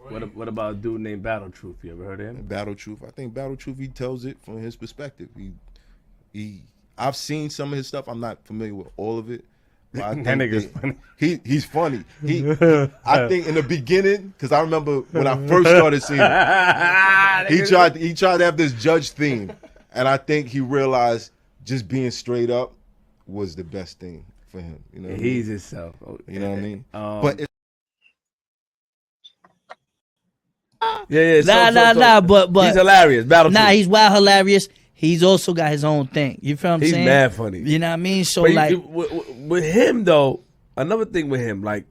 What about a dude named Battle Truth? You ever heard of him? Battle Truth. I think Battle Truth, he tells it from his perspective. I've seen some of his stuff. I'm not familiar with all of it. But I think That nigga's funny. He's funny. I think in the beginning, because I remember when I first started seeing it, he tried to have this judge theme, and I think he realized just being straight up was the best thing for him. You know, he's himself. You know what I mean? But but he's hilarious. Battle Truth. He's wild hilarious. He's also got his own thing. You feel what I'm saying? He's mad funny. You know what I mean? So but like with him though, another thing with him, like,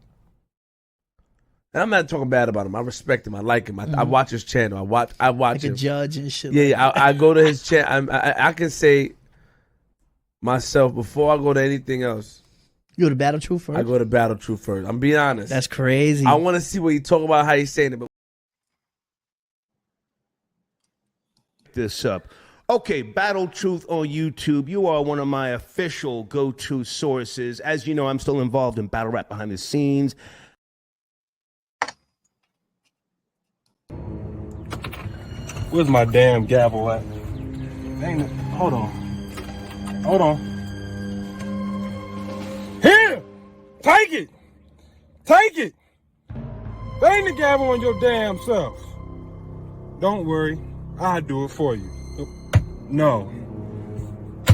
and I'm not talking bad about him. I respect him. I like him. I watch his channel. I watch like him. a judge and shit. Yeah, I go to his channel. I can say myself before I go to anything else. You go to Battle Truth first? I go to Battle Truth first. I'm being honest. That's crazy. I want to see what he talk about, how he's saying it. But this up. Okay, Battle Truth on YouTube. You are one of my official go-to sources. As you know, I'm still involved in battle rap behind the scenes. Where's my damn gavel at? Dang it. Hold on. Hold on. Here! Take it! Take it! Bang the gavel on your damn self. Don't worry. I'll do it for you. No.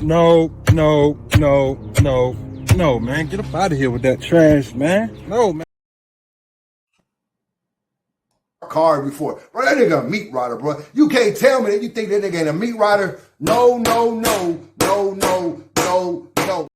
No, no, no, no, no, man. Get up out of here with that trash, man. No, man. Car before. Bro, that nigga a meat rider, bro. You can't tell me that you think that nigga ain't a meat rider. No, no, no, no, no, no, no.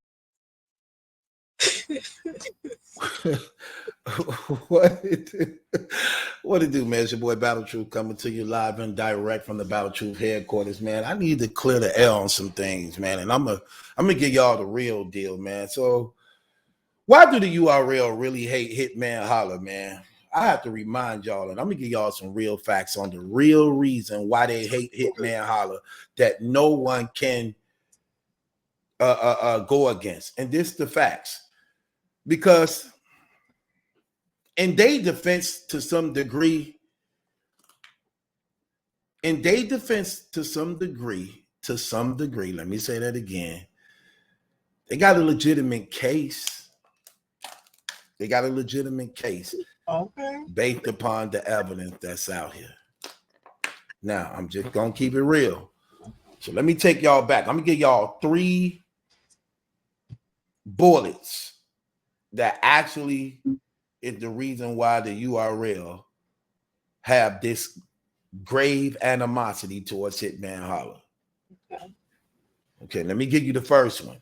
What it do, man? It's your boy Battle Truth coming to you live and direct from the Battle Truth headquarters, man. I need to clear the air on some things, man, and I'm gonna give y'all the real deal, man. So, why do the URL really hate Hitman Holla, man? I have to remind y'all, and I'm gonna give y'all some real facts on the real reason why they hate Hitman Holla that no one can go against, and this the facts. Because in their defense to some degree, let me say that again, they got a legitimate case. Okay. Based upon the evidence that's out here. Now, I'm just going to keep it real. So let me take y'all back. I'm going to give y'all 3 bullets that actually is the reason why the URL have this grave animosity towards Hitman Holla. Okay, let me give you the first one.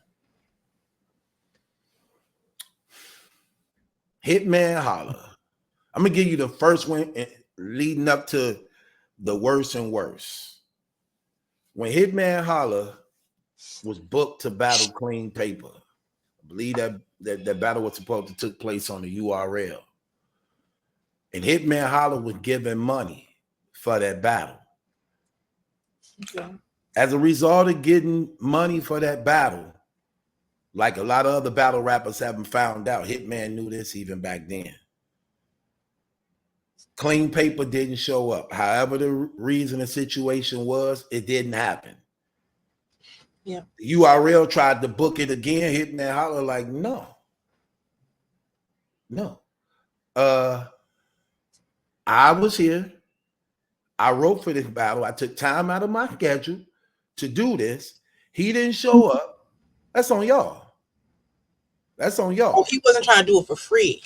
Hitman Holla. I'm going to give you the first one leading up to the worst and worst. When Hitman Holla was booked to battle Clean Paper, I believe that battle was supposed to take place on the URL. And Hitman Holla was given money for that battle. Okay. As a result of getting money for that battle, like a lot of other battle rappers haven't found out, Hitman knew this even back then. Clean Paper didn't show up. However the reason the situation was, it didn't happen. Yeah. The URL tried to book it again. Hitman Holla like, no. I was here. I wrote for this battle. I took time out of my schedule to do this. He didn't show up. That's on y'all. Oh, he wasn't trying to do it for free.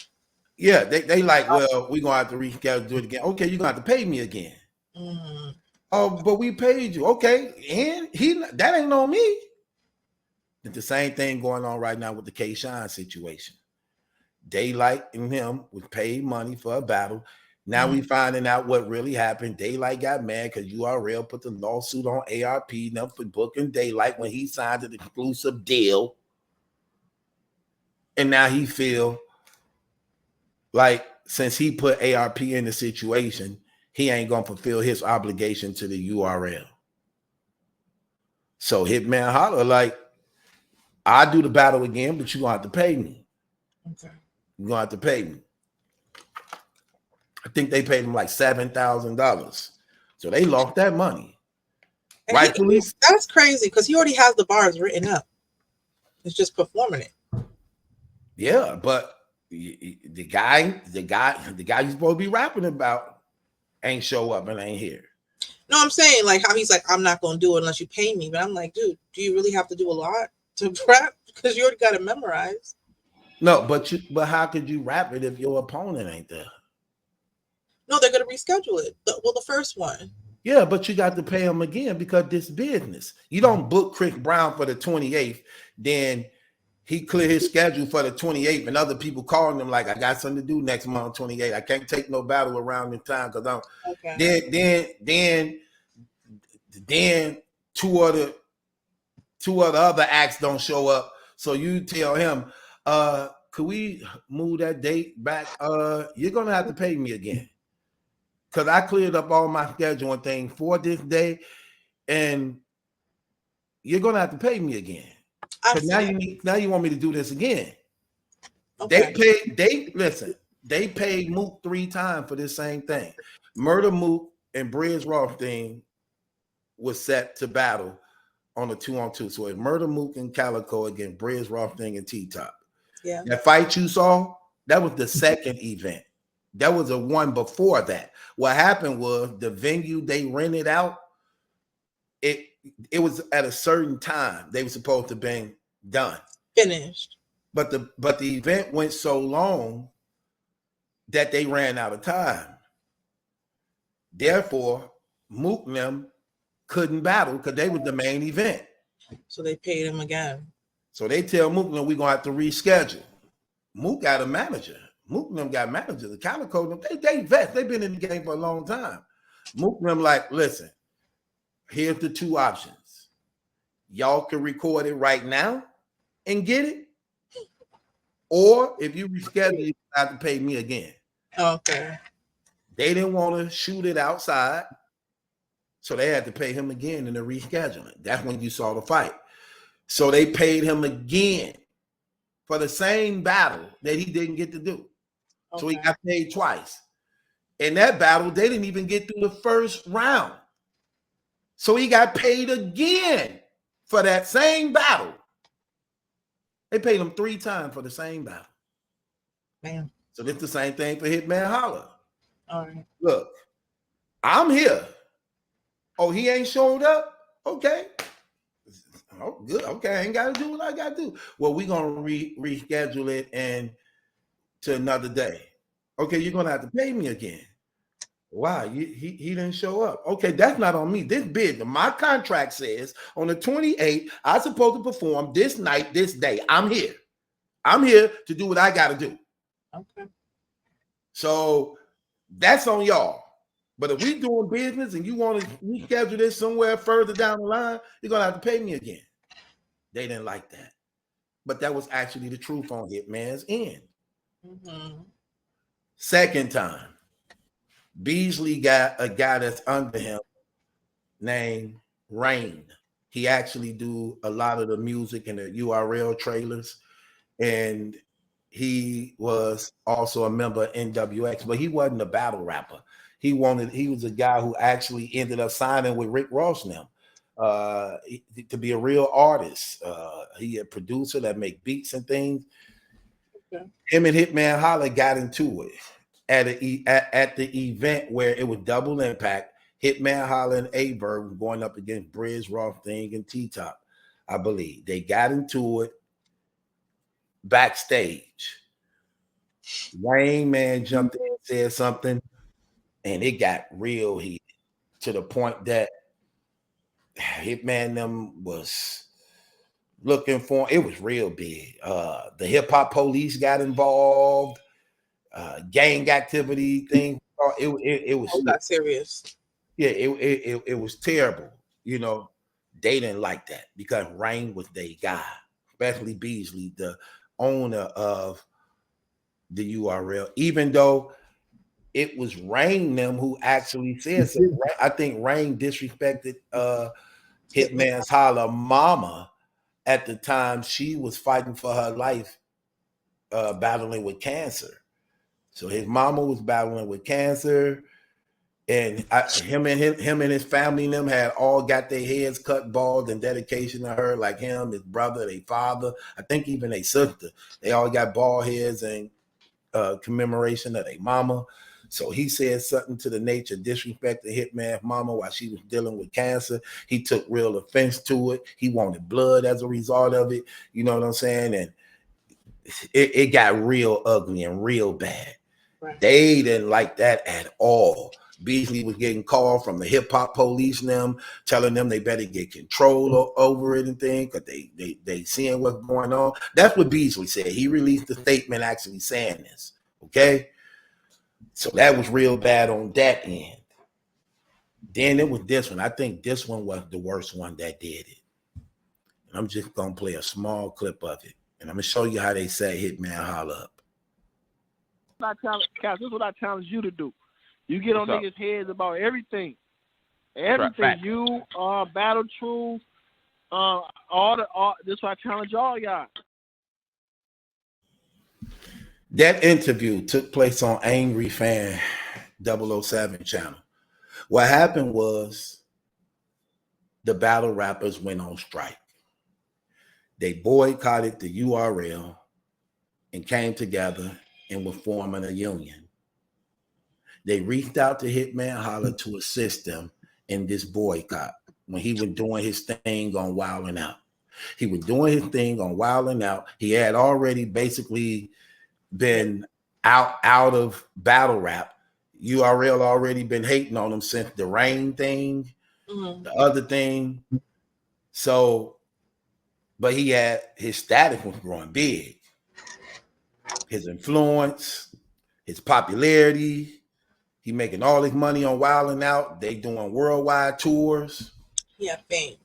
Yeah, they like, well, we're going to have to reschedule, do it again. Okay, you're going to have to pay me again. Mm-hmm. Oh, but we paid you. Okay, and that ain't on me. It's the same thing going on right now with the K-Shine situation. Daylight and him was paid money for a battle. Now we finding out what really happened. Daylight got mad because URL put the lawsuit on ARP now for booking Daylight when he signed an exclusive deal. And now he feel like since he put ARP in the situation, he ain't going to fulfill his obligation to the URL. So Hitman Holla like, I'll do the battle again, but you're going to have to pay me. Okay. You're going to have to pay me. I think they paid him like $7,000. So they lost that money. And Rightfully. that's crazy because he already has the bars written up. It's just performing it. Yeah, but the guy you're supposed to be rapping about ain't show up and ain't here. No, I'm saying like how he's like, I'm not gonna do it unless you pay me. But I'm like, dude, do you really have to do a lot to rap? Because you already got it memorized. No, but how could you rap it if your opponent ain't there? No, they're gonna reschedule it. The first one. Yeah, but you got to pay him again because this business. You don't book Chris Brown for the 28th, then he clear his schedule for the 28th, and other people calling him like, I got something to do next month, 28th. I can't take no battle around in time because I'm then two other acts don't show up. So you tell him, could we move that date back? You're gonna have to pay me again. Because I cleared up all my scheduling thing for this day, and you're gonna have to pay me again. Because now you want me to do this again. Okay. They paid Mook 3 times for this same thing. Murder Mook and Briz Rothstein was set to battle on a 2-on-2. So it's Murder Mook and Calico against Briz Rothstein and T-Top. Yeah. That fight you saw, that was the second event. That was a one before that. What happened was the venue they rented out, it was at a certain time they were supposed to be done. Finished. But the event went so long that they ran out of time. Therefore, Mook and them couldn't battle because they were the main event. So they paid him again. So they tell Mook and them, we're going to have to reschedule. Mook got a manager. Mook and them got managers. The Calico, they vets. They've been in the game for a long time. Mook and them like, listen, here's the 2 options. Y'all can record it right now and get it. Or if you reschedule, you have to pay me again. Okay. They didn't want to shoot it outside. So they had to pay him again in the rescheduling. That's when you saw the fight. So they paid him again for the same battle that he didn't get to do. Okay. So he got paid twice. In that battle, they didn't even get through the first round. So he got paid again for that same battle. They paid him 3 times for the same battle. Man. So this is the same thing for Hitman Holla. All right. Look, I'm here. Oh, he ain't showed up? Okay. Oh, good. Okay, I ain't got to do what I got to do. Well, we're going to reschedule it and to another day. Okay, you're going to have to pay me again. Why? He didn't show up. Okay, that's not on me. This bid, my contract says on the 28th, I'm supposed to perform this night, this day. I'm here. I'm here to do what I got to do. Okay. So that's on y'all. But if we doing business and you want to reschedule this somewhere further down the line, you're going to have to pay me again. They didn't like that. But that was actually the truth on Hitman's end. Mm-hmm. Second time, Beasley got a guy that's under him named Rain. He actually do a lot of the music and the URL trailers. And he was also a member of NWX, but he wasn't a battle rapper. He was a guy who actually ended up signing with Rick Ross now to be a real artist. He a producer that make beats and things. Okay. Him and Hitman Holla got into it at the event where it was double impact. Hitman Holla and Aberg were going up against Briz Rothstein and T-Top, I believe. They got into it backstage. Rain Man jumped in and said something, and it got real heated to the point that Hitman them was looking for. It was real big. The hip hop police got involved. Gang activity thing. It was got serious. Yeah, it was terrible. You know, they didn't like that because Rain was their guy, especially Beasley, the owner of the URL, even though it was Rain them who actually said something. I think Rain disrespected Hitman's Holla mama at the time she was fighting for her life, battling with cancer. So his mama was battling with cancer, and him and his family and them had all got their heads cut bald in dedication to her, like him, his brother, their father, I think even their sister. They all got bald heads in commemoration of their mama. So he said something to the nature, disrespected Hitman's mama while she was dealing with cancer. He took real offense to it. He wanted blood as a result of it. You know what I'm saying? And it got real ugly and real bad. Right. They didn't like that at all. Beasley was getting called from the hip hop police and them, telling them they better get control over it and things, because they seeing what's going on. That's what Beasley said. He released a statement actually saying this. Okay. So that was real bad on that end. Then it was this one. I think this one was the worst one that did it. And I'm just going to play a small clip of it. And I'm going to show you how they set Hitman Holla up. This is what I challenge you to do. You get on niggas' heads about everything. Everything. Right. You, Battle Truth, this is what I challenge all y'all. That interview took place on Angry Fan 007 channel. What happened was the battle rappers went on strike. They boycotted the URL and came together and were forming a union. They reached out to Hitman Holla to assist them in this boycott when he was doing his thing on Wildin' Out. He was doing his thing on Wildin' Out. He had already basically been out of battle rap. URL already been hating on him since the Rain thing, the other thing. So, but he had his status was growing big. His influence, his popularity, he making all his money on Wildin' Out. They doing worldwide tours. Yeah, fame.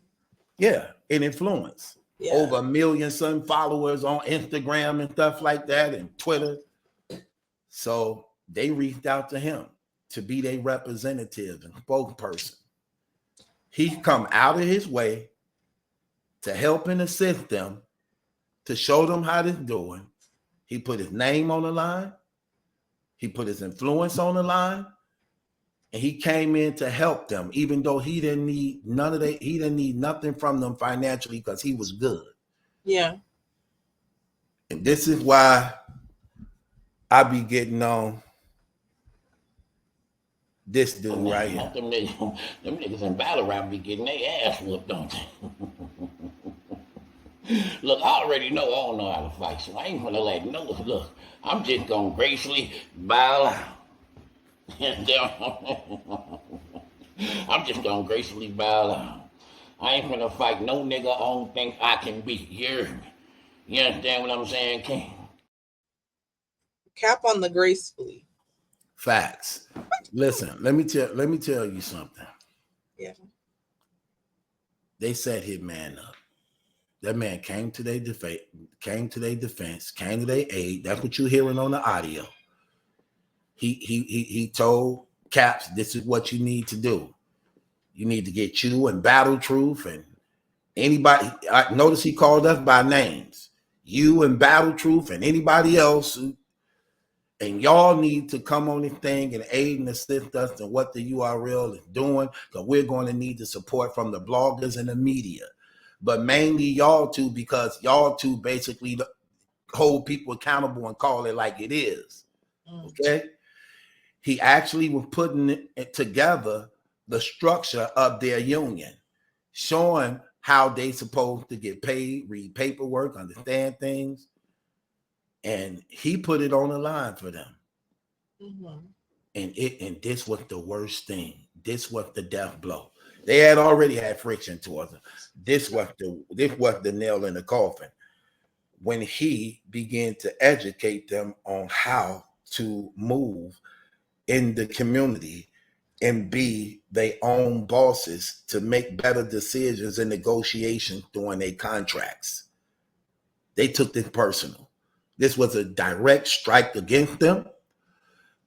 Yeah, and influence. Yeah. Over 1 million some followers on Instagram and stuff like that and Twitter. So they reached out to him to be their representative and spokesperson. He come out of his way to help and assist them, to show them how they're doing. He put his name on the line. He put his influence on the line. And he came in to help them, even though he didn't need none of that. He didn't need nothing from them financially because he was good. Yeah. And this is why I be getting on this dude right here. Them niggas in battle rap be getting their ass whooped, don't they? Look, I already know I don't know how to fight, so I ain't gonna let no. Look, I'm just gonna gracefully bow out. I'm just gonna gracefully bow out. I ain't gonna fight no nigga I don't think I can beat. You hear me? You understand what I'm saying, King? Cap on the gracefully. Facts. Listen, let me tell you something. Yeah. They set Hitman up. That man came to their defense, came to their aid. That's what you're hearing on the audio. He told Caps, this is what you need to do. You need to get you and Battle Truth and anybody. I notice he called us by names. You and Battle Truth and anybody else. And y'all need to come on this thing and aid and assist us in what the URL is doing, because we're going to need the support from the bloggers and the media. But mainly y'all two, because y'all two basically hold people accountable and call it like it is. Okay? He actually was putting it together, the structure of their union, showing how they supposed to get paid, read paperwork, understand things. And he put it on the line for them. And this was the worst thing. This was the death blow. They had already had friction towards them. This was the nail in the coffin. When he began to educate them on how to move in the community and be their own bosses to make better decisions and negotiations during their contracts. They took this personal. This was a direct strike against them.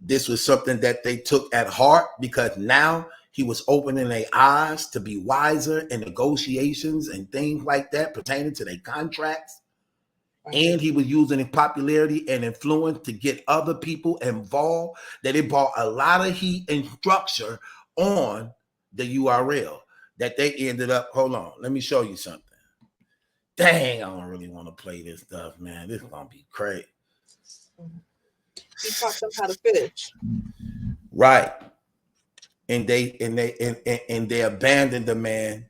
This was something that they took at heart, because now he was opening their eyes to be wiser in negotiations and things like that pertaining to their contracts. and he was using his popularity and influence to get other people involved, that it brought a lot of heat and structure on the URL that they ended up. Hold on, let me show you something. Dang, I don't really want to play this stuff, man. This is gonna be crazy. He taught them how to fish. Right. And they abandoned the man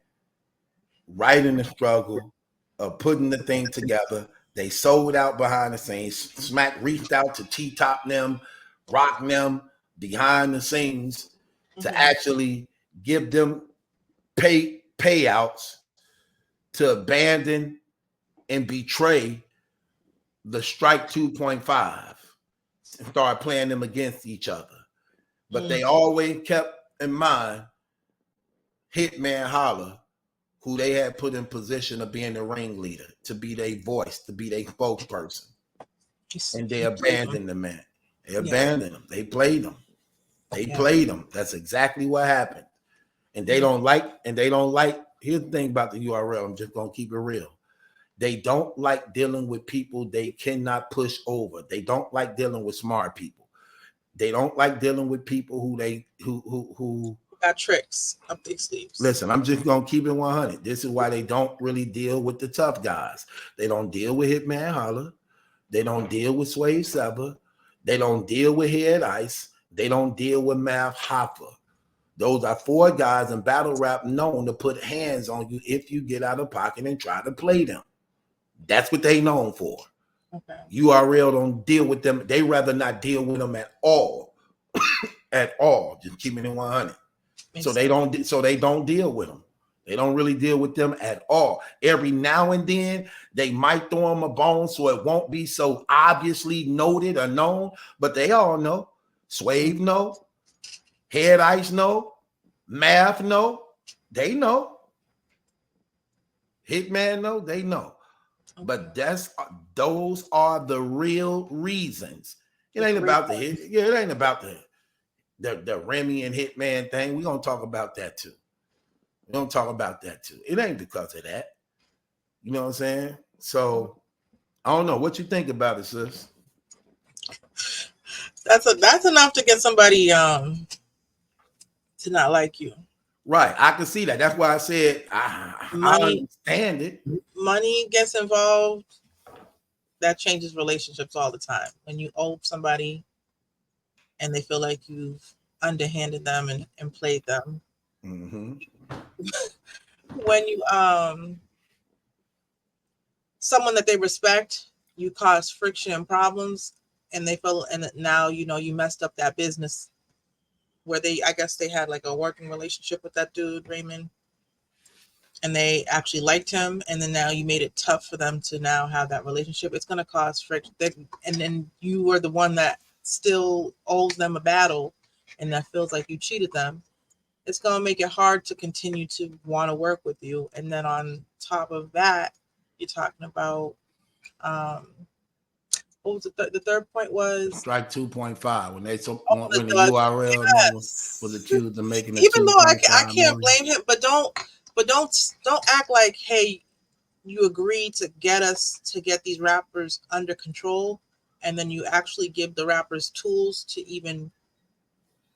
right in the struggle of putting the thing together. They sold out behind the scenes. Smack reached out to T-Top them, Rock them behind the scenes to actually give them payouts to abandon and betray the Strike 2.5 and start playing them against each other. But they always kept in mind Hitman Holla, who they had put in position of being the ringleader, to be their voice, to be their spokesperson. And they abandoned the man. They abandoned him. They played him. They played him. That's exactly what happened. And they don't like, here's the thing about the URL. I'm just going to keep it real. They don't like dealing with people they cannot push over. They don't like dealing with smart people. They don't like dealing with people who got tricks up their sleeves. Listen, I'm just gonna keep it 100. This is why they don't really deal with the tough guys. They don't deal with Hitman Holla. They don't deal with Sway Seba. They don't deal with Head Ice. They don't deal with Math Hoffa. Those are 4 guys in battle rap known to put hands on you if you get out of pocket and try to play them. That's what they known for. Okay. URL don't deal with them. They rather not deal with them at all. At all. Just keep it in 100. So they don't deal with them. They don't really deal with them at all. Every now and then they might throw them a bone so it won't be so obviously noted or known, but they all know. Swave know. Head Ice know. Math know. They know. Hitman know. They know. But those are the real reasons. It ain't about it ain't about the Remy and Hitman thing. We're gonna talk about that too. It ain't because of that. You know what I'm saying? So I don't know. What you think about it, sis? That's enough to get somebody to not like you. Right. I can see that. That's why I said I understand it. Money gets involved. That changes relationships all the time. When you owe somebody and they feel like you've underhanded them and played them. Mm-hmm. When you someone that they respect, you cause friction and problems, and they feel, and now you messed up that business where I guess they had like a working relationship with that dude Raymond, and they actually liked him, and then now you made it tough for them to now have that relationship. It's going to cause friction, and then you are the one that still owes them a battle, and that feels like you cheated them. It's going to make it hard to continue to want to work with you. And then on top of that, you're talking about what was the third point was Strike 2.5 when the URL was accused of making it. Even though I can't blame him, but don't act like, hey, you agreed to get these rappers under control, and then you actually give the rappers tools to even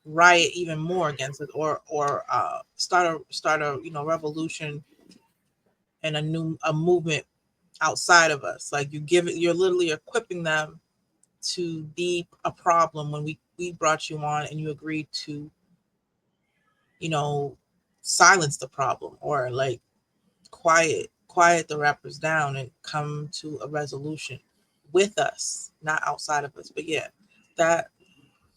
riot even more against it, or start a revolution and a movement outside of us. Like you're literally equipping them to be a problem when we brought you on and you agreed to silence the problem, or like quiet the rappers down and come to a resolution with us, not outside of us. But yeah,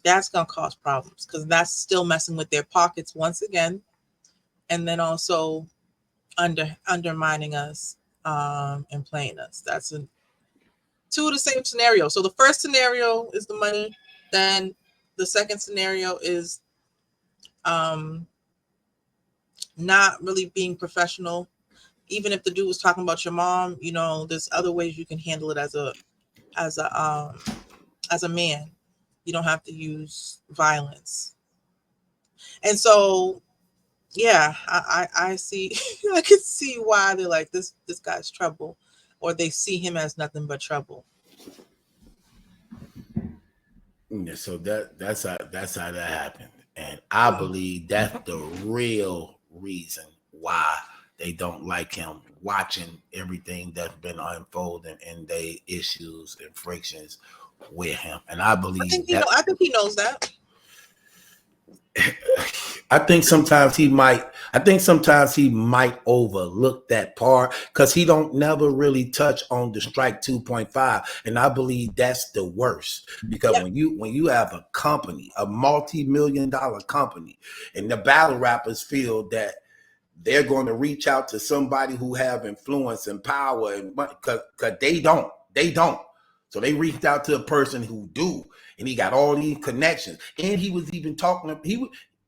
that's gonna cause problems because that's still messing with their pockets once again, and then also undermining us and playing us. That's two of the same scenario. So the first scenario is the money, then the second scenario is not really being professional. Even if the dude was talking about your mom, there's other ways you can handle it as a man. You don't have to use violence. And so, yeah, I see, I can see why they're like, this guy's trouble. or they see him as nothing but trouble. Yeah, so that's how that happened, and I believe that's the real reason why they don't like him. Watching everything that's been unfolding and they issues and frictions with him, and I believe I think he knows that. I think sometimes he might overlook that part because he don't never really touch on the strike 2.5, and I believe that's the worst because when you have a company, a multi-million-dollar company, and the battle rappers feel that they're going to reach out to somebody who have influence and power and money because they don't, so they reached out to a person who do. And he got all these connections. And he was even talking.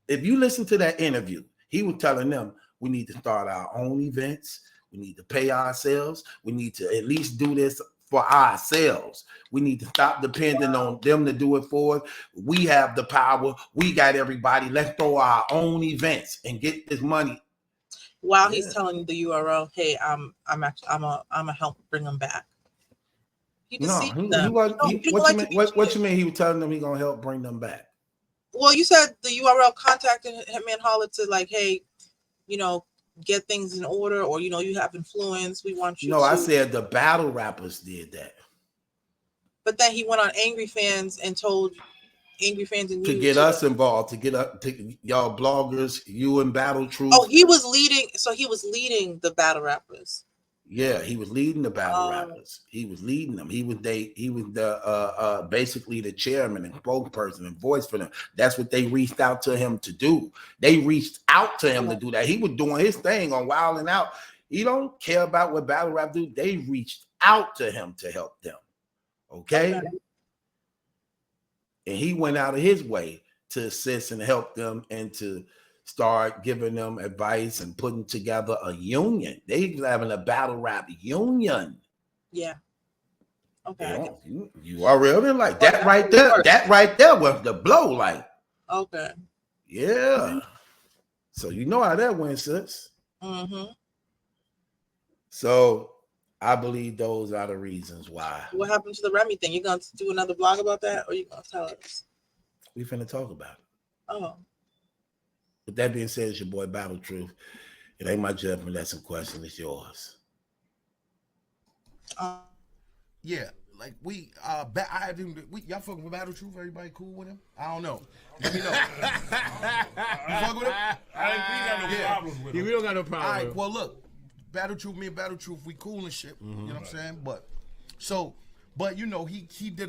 If you listen to that interview, he was telling them, we need to start our own events. We need to pay ourselves. We need to at least do this for ourselves. We need to stop depending on them to do it for us. We have the power. We got everybody. Let's throw our own events and get this money. While he's telling the URL, hey, I'm a help bring them back. He deceived them. What you mean? He was telling them he gonna help bring them back. Well, you said the URL contacted Hitman Holla to like, hey, get things in order, or you have influence. We want you. No, I said the battle rappers did that. But then he went on Angry Fans and told Angry Fans and to get us involved, to get up, to y'all bloggers, you and Battle Truth. Oh, he was leading. So he was leading the battle rappers. Yeah, he was leading the battle rappers. He was leading them. He was the basically the chairman and spokesperson and voice for them. That's what they reached out to him to do. They reached out to him to do that. He was doing his thing on Wild and Out. He don't care about what battle rap do. They reached out to him to help them. Okay. And he went out of his way to assist and help them and to start giving them advice and putting together a union. They was having a battle rap union. Yeah. Okay. You already like that right there. That right there was the blow. Like, okay. Yeah. So you know how that went, sis. Mm-hmm. So I believe those are the reasons why. What happened to the Remy thing? You gonna do another blog about that, or you gonna tell us? We finna talk about it. Oh. With that being said, it's your boy Battle Truth. It ain't my judgment. That's a question. It's yours. Yeah, like y'all fucking with Battle Truth. Everybody cool with him? I don't know. Let me know. You fuck with him? We got no problems with him. We don't got no problem. All right. Well, look, Battle Truth, me and Battle Truth, we cool and shit. You know what I'm saying? But he did